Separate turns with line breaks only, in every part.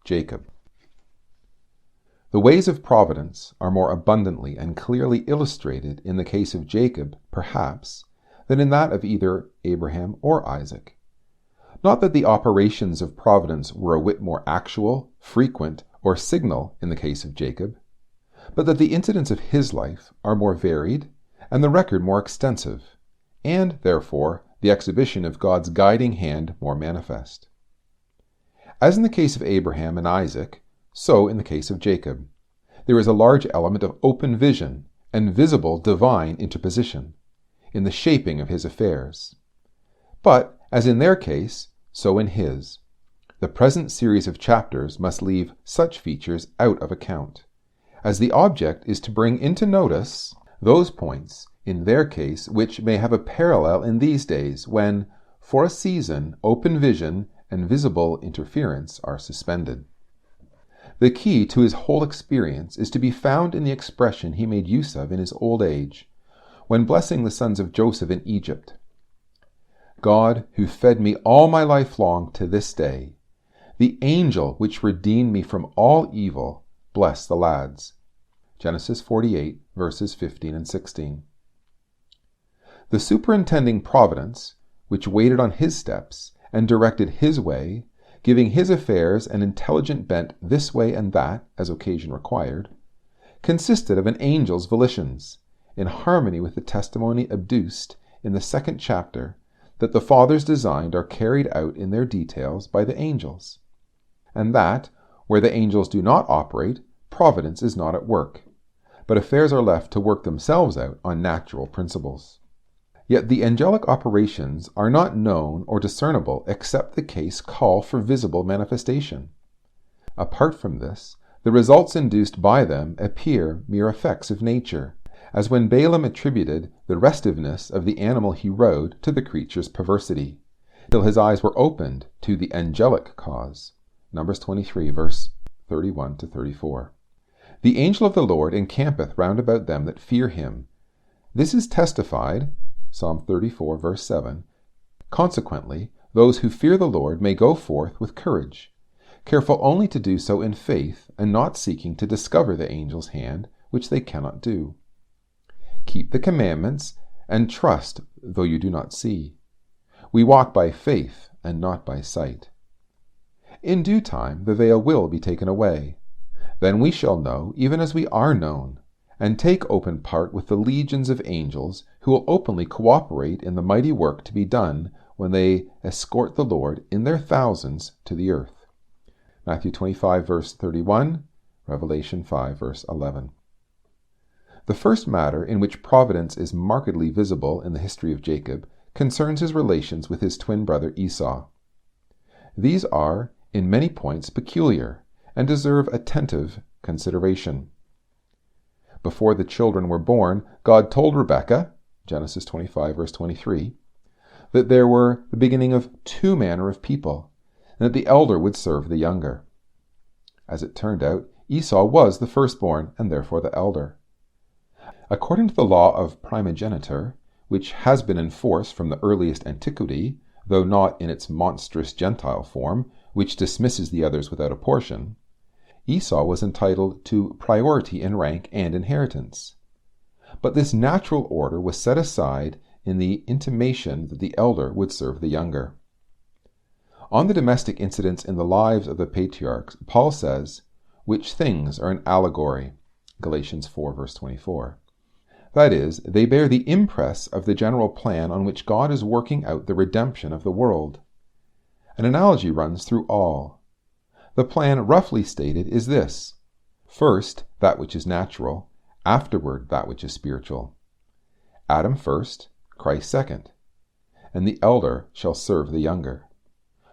Jacob. The ways of providence are more abundantly and clearly illustrated in the case of Jacob, perhaps, than in that of either Abraham or Isaac. Not that the operations of providence were a whit more actual, frequent, or signal in the case of Jacob, but that the incidents of his life are more varied and the record more extensive, and, therefore, the exhibition of God's guiding hand more manifest. As in the case of Abraham and Isaac, so in the case of Jacob, there is a large element of open vision and visible divine interposition in the shaping of his affairs. But, as in their case, so in his, the present series of chapters must leave such features out of account, as the object is to bring into notice those points in their case which may have a parallel in these days when, for a season, open vision and visible interference are suspended. The key to his whole experience is to be found in the expression he made use of in his old age, when blessing the sons of Joseph in Egypt. God, who fed me all my life long to this day, the angel which redeemed me from all evil, bless the lads. Genesis 48, verses 15 and 16. The superintending providence, which waited on his steps and directed his way, giving his affairs an intelligent bent this way and that, as occasion required, consisted of an angel's volitions, in harmony with the testimony adduced in the 2nd chapter that the Father's designs are carried out in their details by the angels, and that, where the angels do not operate, providence is not at work, but affairs are left to work themselves out on natural principles. Yet the angelic operations are not known or discernible except the case call for visible manifestation. Apart from this, the results induced by them appear mere effects of nature, as when Balaam attributed the restiveness of the animal he rode to the creature's perversity, till his eyes were opened to the angelic cause. Numbers 23, verse 31 to 34. The angel of the Lord encampeth round about them that fear him. This is testified, Psalm 34, verse 7. Consequently, those who fear the Lord may go forth with courage, careful only to do so in faith, and not seeking to discover the angel's hand, which they cannot do. Keep the commandments, and trust, though you do not see. We walk by faith, and not by sight. In due time the veil will be taken away. Then we shall know, even as we are known, and take open part with the legions of angels who will openly cooperate in the mighty work to be done when they escort the Lord in their thousands to the earth. Matthew 25, verse 31, Revelation 5, verse 11. The first matter in which providence is markedly visible in the history of Jacob concerns his relations with his twin brother Esau. These are, in many points, peculiar, and deserve attentive consideration. Before the children were born, God told Rebekah, Genesis 25, verse 23, that there were the beginning of 2 manner of people, and that the elder would serve the younger. As it turned out, Esau was the firstborn, and therefore the elder. According to the law of primogeniture, which has been in force from the earliest antiquity, though not in its monstrous Gentile form, which dismisses the others without a portion, Esau was entitled to priority in rank and inheritance. But this natural order was set aside in the intimation that the elder would serve the younger. On the domestic incidents in the lives of the patriarchs, Paul says, which things are an allegory, Galatians 4, verse 24. That is, they bear the impress of the general plan on which God is working out the redemption of the world. An analogy runs through all. The plan, roughly stated, is this: first, that which is natural, afterward, that which is spiritual. Adam first, Christ second, and the elder shall serve the younger.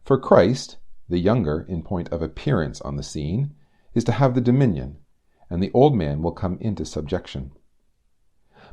For Christ, the younger in point of appearance on the scene, is to have the dominion, and the old man will come into subjection.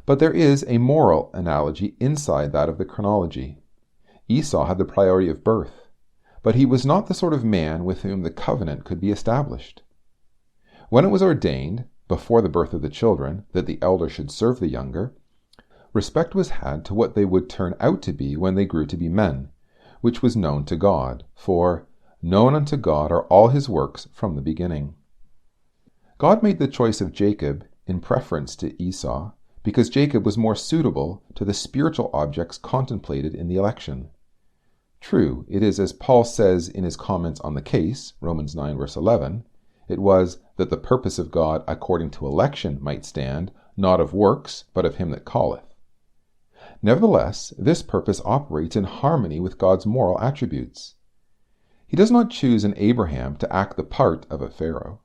But there is a moral analogy inside that of the chronology. Esau had the priority of birth, but he was not the sort of man with whom the covenant could be established. When it was ordained, before the birth of the children, that the elder should serve the younger, respect was had to what they would turn out to be when they grew to be men, which was known to God, for Known unto God are all his works from the beginning. God made the choice of Jacob in preference to Esau because Jacob was more suitable to the spiritual objects contemplated in the election. True, it is as Paul says in his comments on the case, Romans 9 verse 11, it was that the purpose of God according to election might stand, not of works, but of him that calleth. Nevertheless, this purpose operates in harmony with God's moral attributes. He does not choose an Abraham to act the part of a Pharaoh,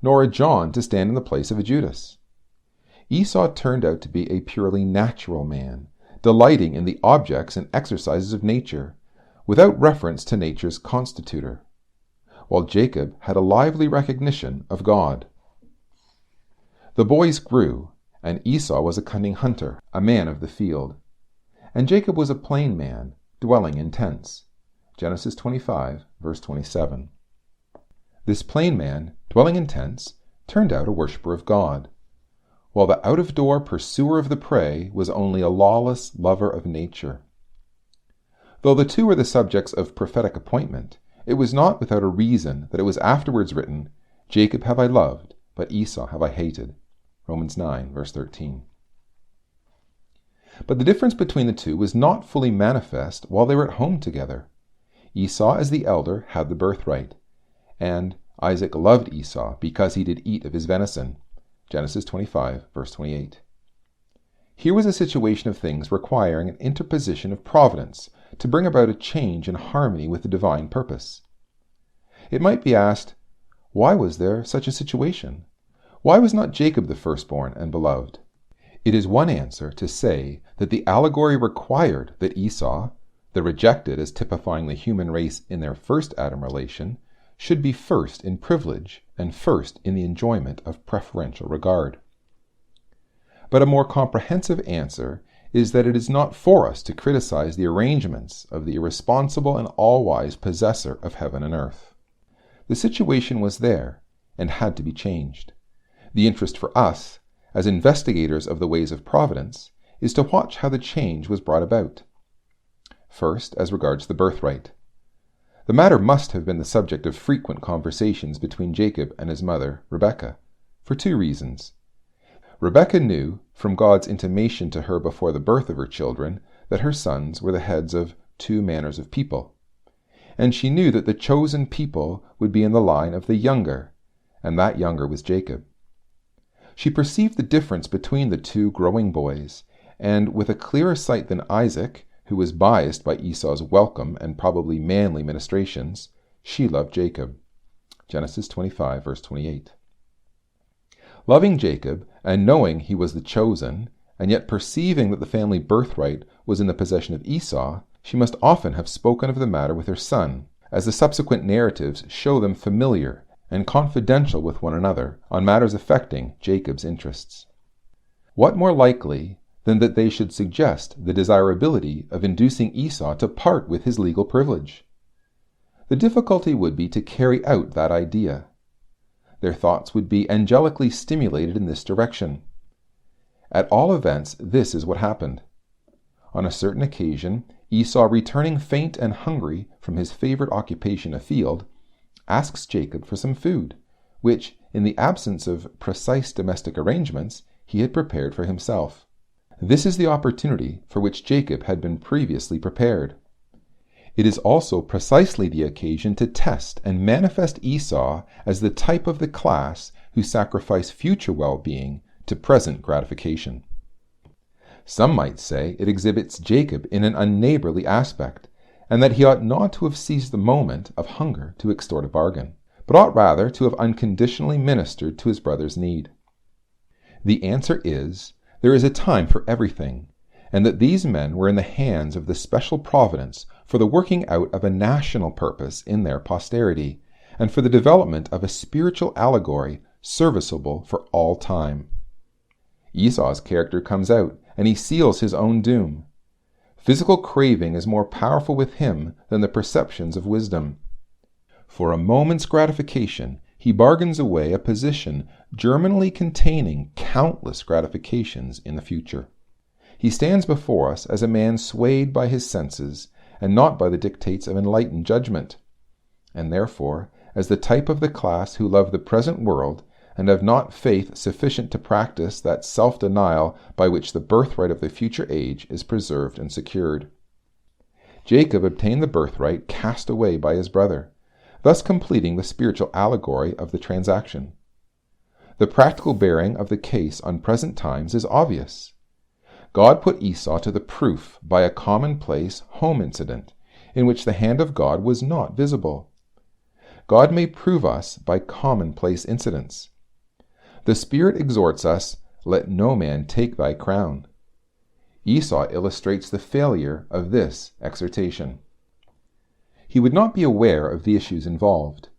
nor a John to stand in the place of a Judas. Esau turned out to be a purely natural man, delighting in the objects and exercises of nature, without reference to nature's constitutor, while Jacob had a lively recognition of God. The boys grew, and Esau was a cunning hunter, a man of the field, and Jacob was a plain man, dwelling in tents. Genesis 25, verse 27. This plain man, dwelling in tents, turned out a worshipper of God, while the out-of-door pursuer of the prey was only a lawless lover of nature. Though the two were the subjects of prophetic appointment, it was not without a reason that it was afterwards written, Jacob have I loved, but Esau have I hated. Romans 9, verse 13. But the difference between the two was not fully manifest while they were at home together. Esau, as the elder, had the birthright, and Isaac loved Esau because he did eat of his venison. Genesis 25, verse 28. Here was a situation of things requiring an interposition of providence to bring about a change in harmony with the divine purpose. It might be asked, why was there such a situation? Why was not Jacob the firstborn and beloved? It is one answer to say that the allegory required that Esau, the rejected as typifying the human race in their first Adam relation, should be first in privilege and first in the enjoyment of preferential regard. But a more comprehensive answer is that it is not for us to criticize the arrangements of the irresponsible and all-wise possessor of heaven and earth. The situation was there and had to be changed. The interest for us, as investigators of the ways of providence, is to watch how the change was brought about. First, as regards the birthright. The matter must have been the subject of frequent conversations between Jacob and his mother, Rebekah, for two reasons. Rebekah knew, from God's intimation to her before the birth of her children, that her sons were the heads of two manners of people. And she knew that the chosen people would be in the line of the younger, and that younger was Jacob. She perceived the difference between the two growing boys, and with a clearer sight than Isaac, who was biased by Esau's welcome and probably manly ministrations, she loved Jacob. Genesis 25, verse 28. Loving Jacob, and knowing he was the chosen, and yet perceiving that the family birthright was in the possession of Esau, she must often have spoken of the matter with her son, as the subsequent narratives show them familiar and confidential with one another on matters affecting Jacob's interests. What more likely than that they should suggest the desirability of inducing Esau to part with his legal privilege? The difficulty would be to carry out that idea. Their thoughts would be angelically stimulated in this direction. At all events, this is what happened. On a certain occasion, Esau, returning faint and hungry from his favorite occupation afield, asks Jacob for some food, which, in the absence of precise domestic arrangements, he had prepared for himself. This is the opportunity for which Jacob had been previously prepared. It is also precisely the occasion to test and manifest Esau as the type of the class who sacrifice future well-being to present gratification. Some might say it exhibits Jacob in an unneighborly aspect, and that he ought not to have seized the moment of hunger to extort a bargain, but ought rather to have unconditionally ministered to his brother's need. The answer is, there is a time for everything, and that these men were in the hands of the special providence for the working out of a national purpose in their posterity, and for the development of a spiritual allegory serviceable for all time. Esau's character comes out, and he seals his own doom. Physical craving is more powerful with him than the perceptions of wisdom. For a moment's gratification, he bargains away a position germinally containing countless gratifications in the future. He stands before us as a man swayed by his senses, and not by the dictates of enlightened judgment. and therefore, as the type of the class who love the present world and have not faith sufficient to practice that self-denial by which the birthright of the future age is preserved and secured. Jacob obtained the birthright cast away by his brother, thus completing the spiritual allegory of the transaction. The practical bearing of the case on present times is obvious. God put Esau to the proof by a commonplace home incident, in which the hand of God was not visible. God may prove us by commonplace incidents. The Spirit exhorts us, "Let no man take thy crown." Esau illustrates the failure of this exhortation. He would not be aware of the issues involved.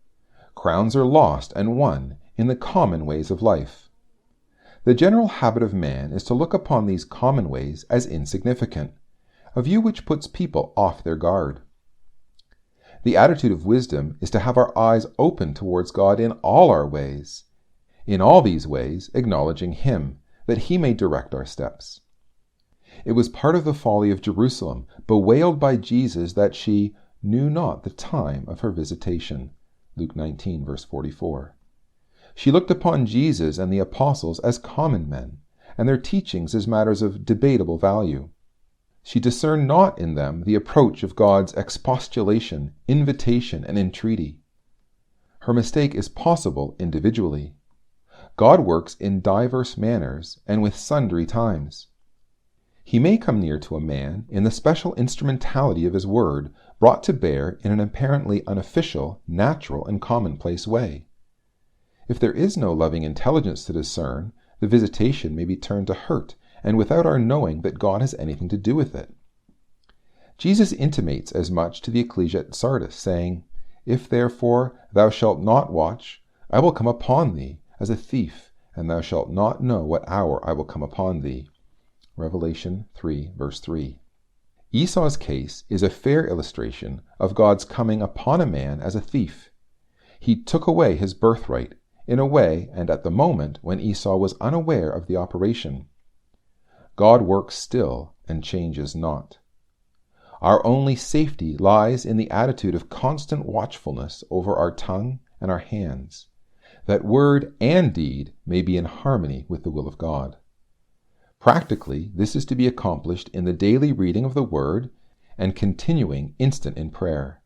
Crowns are lost and won in the common ways of life. The general habit of man is to look upon these common ways as insignificant, a view which puts people off their guard. The attitude of wisdom is to have our eyes open towards God in all our ways, in all these ways acknowledging Him, that He may direct our steps. It was part of the folly of Jerusalem, bewailed by Jesus, that she knew not the time of her visitation. Luke 19, verse 44. She looked upon Jesus and the apostles as common men, and their teachings as matters of debatable value. She discerned not in them the approach of God's expostulation, invitation, and entreaty. Her mistake is possible individually. God works in diverse manners and with sundry times. He may come near to a man in the special instrumentality of His word, brought to bear in an apparently unofficial, natural, and commonplace way. If there is no loving intelligence to discern, the visitation may be turned to hurt, and without our knowing that God has anything to do with it. Jesus intimates as much to the ecclesia at Sardis, saying, "If therefore thou shalt not watch, I will come upon thee as a thief, and thou shalt not know what hour I will come upon thee." Revelation 3, verse 3. Esau's case is a fair illustration of God's coming upon a man as a thief. He took away his birthright, in a way and at the moment when Esau was unaware of the operation. God works still and changes not. Our only safety lies in the attitude of constant watchfulness over our tongue and our hands, that word and deed may be in harmony with the will of God. Practically, this is to be accomplished in the daily reading of the Word and continuing instant in prayer.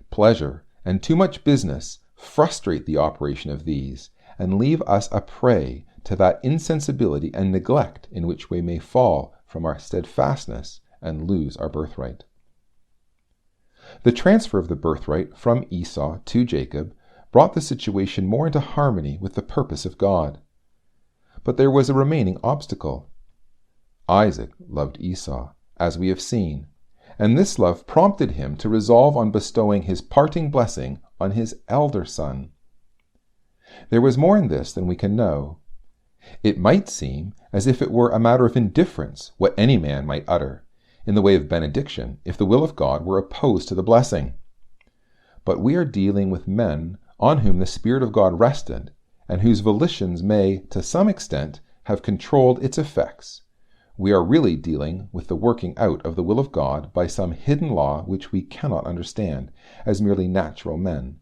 Pleasure and too much business frustrate the operation of these and leave us a prey to that insensibility and neglect in which we may fall from our steadfastness and lose our birthright. The transfer of the birthright from Esau to Jacob brought the situation more into harmony with the purpose of God. But there was a remaining obstacle. Isaac loved Esau, as we have seen, and this love prompted him to resolve on bestowing his parting blessing on his elder son. There was more in this than we can know. It might seem as if it were a matter of indifference what any man might utter, in the way of benediction, if the will of God were opposed to the blessing. But we are dealing with men on whom the Spirit of God rested, and whose volitions may, to some extent, have controlled its effects. We are really dealing with the working out of the will of God by some hidden law which we cannot understand as merely natural men,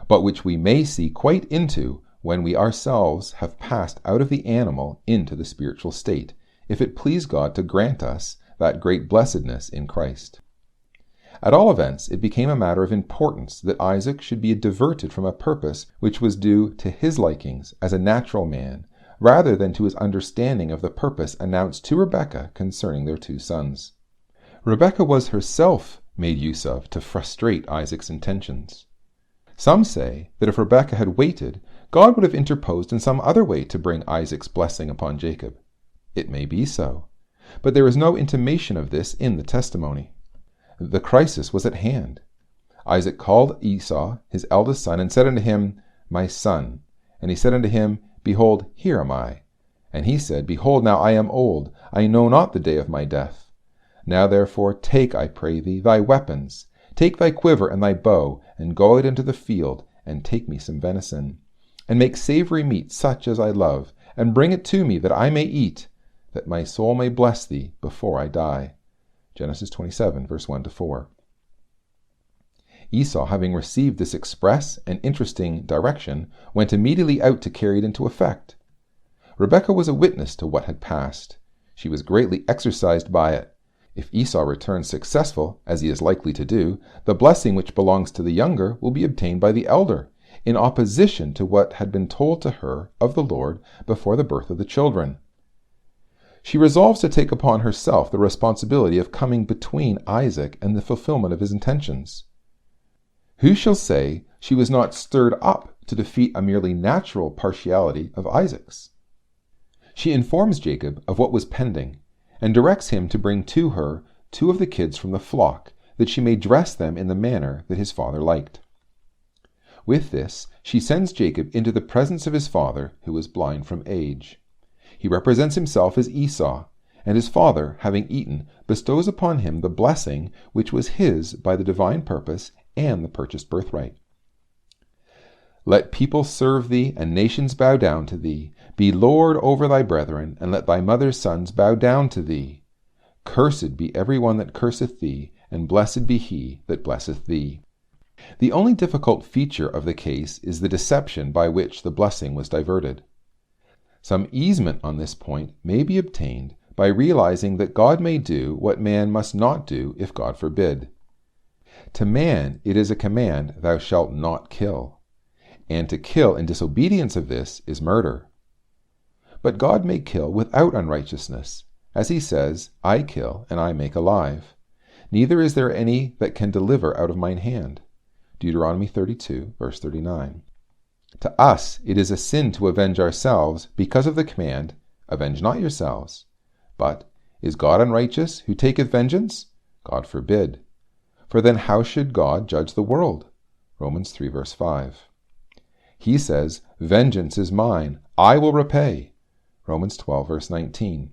but which we may see quite into when we ourselves have passed out of the animal into the spiritual state, if it please God to grant us that great blessedness in Christ. At all events, it became a matter of importance that Isaac should be diverted from a purpose which was due to his likings as a natural man, rather than to his understanding of the purpose announced to Rebekah concerning their two sons. Rebekah was herself made use of to frustrate Isaac's intentions. Some say that if Rebekah had waited, God would have interposed in some other way to bring Isaac's blessing upon Jacob. It may be so, but there is no intimation of this in the testimony. The crisis was at hand. Isaac called Esau, his eldest son, and said unto him, My son. And he said unto him, Behold, here am I. And he said, Behold, now I am old, I know not the day of my death. Now therefore take, I pray thee, thy weapons, take thy quiver and thy bow, and go out into the field, and take me some venison, and make savory meat such as I love, and bring it to me, that I may eat, that my soul may bless thee before I die. Genesis 27, verse 1-4. Esau, having received this express and interesting direction, went immediately out to carry it into effect. Rebekah was a witness to what had passed. She was greatly exercised by it. If Esau returns successful, as he is likely to do, the blessing which belongs to the younger will be obtained by the elder, in opposition to what had been told to her of the Lord before the birth of the children. She resolves to take upon herself the responsibility of coming between Isaac and the fulfillment of his intentions. Who shall say she was not stirred up to defeat a merely natural partiality of Isaac's? She informs Jacob of what was pending, and directs him to bring to her 2 of the kids from the flock, that she may dress them in the manner that his father liked. With this, she sends Jacob into the presence of his father, who was blind from age. He represents himself as Esau, and his father, having eaten, bestows upon him the blessing which was his by the divine purpose and the purchased birthright. Let people serve thee, and nations bow down to thee. Be Lord over thy brethren, and let thy mother's sons bow down to thee. Cursed be every one that curseth thee, and blessed be he that blesseth thee. The only difficult feature of the case is the deception by which the blessing was diverted. Some easement on this point may be obtained by realizing that God may do what man must not do if God forbid. To man it is a command, thou shalt not kill, and to kill in disobedience of this is murder. But God may kill without unrighteousness, as he says, I kill and I make alive. Neither is there any that can deliver out of mine hand. Deuteronomy 32, verse 39. To us it is a sin to avenge ourselves because of the command, avenge not yourselves. But is God unrighteous who taketh vengeance? God forbid. For then how should God judge the world? Romans 3, verse 5. He says, vengeance is mine, I will repay. Romans 12, verse 19.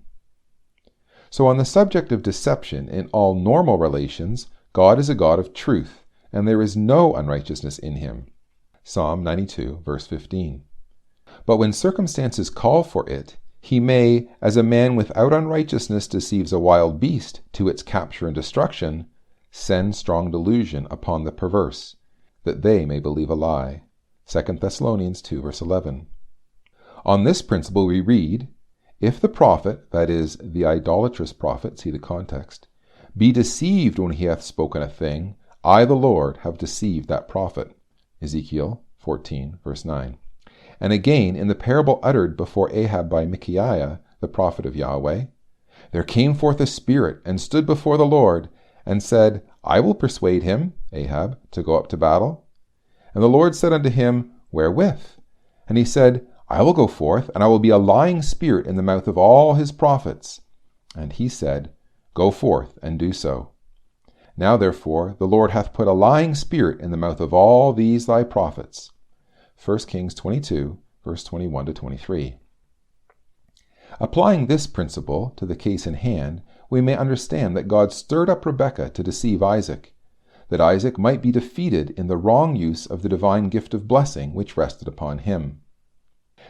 So on the subject of deception in all normal relations, God is a God of truth, and there is no unrighteousness in him. Psalm 92, verse 15. But when circumstances call for it, he may, as a man without unrighteousness deceives a wild beast to its capture and destruction, send strong delusion upon the perverse, that they may believe a lie. 2 Thessalonians 2, verse 11. On this principle we read, if the prophet, that is, the idolatrous prophet, see the context, be deceived when he hath spoken a thing, I, the Lord, have deceived that prophet. Ezekiel 14, verse 9. And again, in the parable uttered before Ahab by Micaiah, the prophet of Yahweh, there came forth a spirit, and stood before the Lord, and said, I will persuade him, Ahab, to go up to battle. And the Lord said unto him, wherewith? And he said, I will go forth, and I will be a lying spirit in the mouth of all his prophets. And he said, go forth, and do so. Now therefore the Lord hath put a lying spirit in the mouth of all these thy prophets. 1 Kings 22, verse 21 to 23. Applying this principle to the case in hand, we may understand that God stirred up Rebekah to deceive Isaac, that Isaac might be defeated in the wrong use of the divine gift of blessing which rested upon him.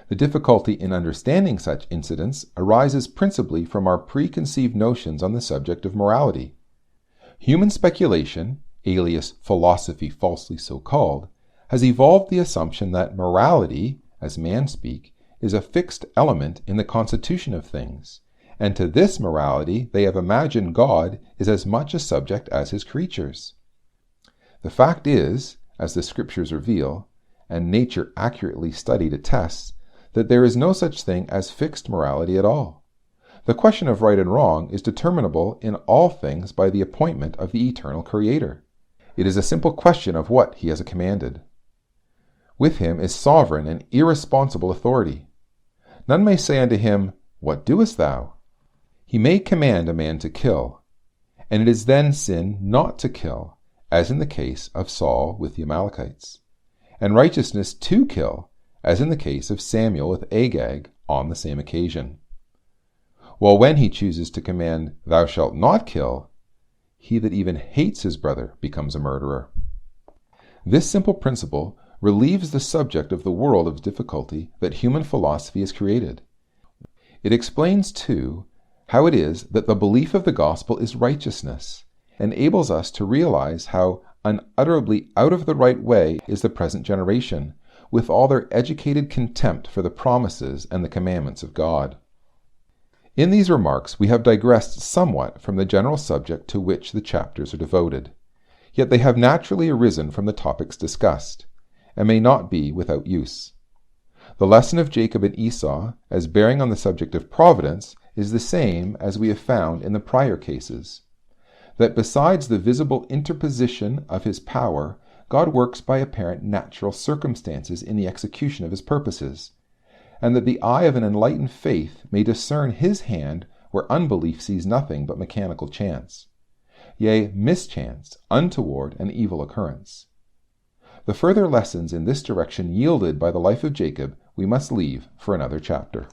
The difficulty in understanding such incidents arises principally from our preconceived notions on the subject of morality. Human speculation, alias philosophy falsely so called, has evolved the assumption that morality, as man speak, is a fixed element in the constitution of things, and to this morality they have imagined God is as much a subject as his creatures. The fact is, as the Scriptures reveal, and nature accurately studied attests, that there is no such thing as fixed morality at all. The question of right and wrong is determinable in all things by the appointment of the eternal Creator. It is a simple question of what he has commanded. With him is sovereign and irresponsible authority. None may say unto him, what doest thou? He may command a man to kill, and it is then sin not to kill, as in the case of Saul with the Amalekites, and righteousness to kill, as in the case of Samuel with Agag on the same occasion. While when he chooses to command, thou shalt not kill, he that even hates his brother becomes a murderer. This simple principle relieves the subject of the world of difficulty that human philosophy has created. It explains, too, how it is that the belief of the gospel is righteousness, enables us to realize how unutterably out of the right way is the present generation, with all their educated contempt for the promises and the commandments of God. In these remarks we have digressed somewhat from the general subject to which the chapters are devoted, yet they have naturally arisen from the topics discussed, and may not be without use. The lesson of Jacob and Esau, as bearing on the subject of providence, is the same as we have found in the prior cases. That besides the visible interposition of his power, God works by apparent natural circumstances in the execution of his purposes, and that the eye of an enlightened faith may discern his hand where unbelief sees nothing but mechanical chance, yea, mischance, untoward and evil occurrence. The further lessons in this direction yielded by the life of Jacob we must leave for another chapter.